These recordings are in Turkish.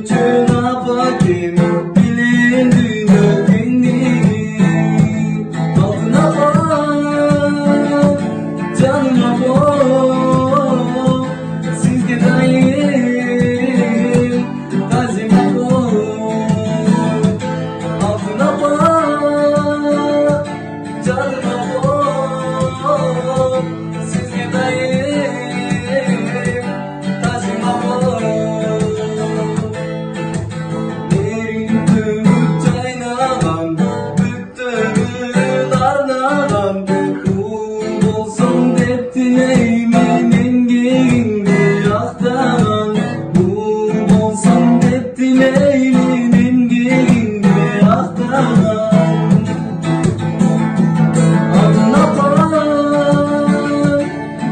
Cuna bakayım bilin öpeni. Altına bak canıma bak. Siz gidayım tazime bak. Altına bak canıma bak. Siz gidayım tazime bak.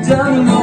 Canım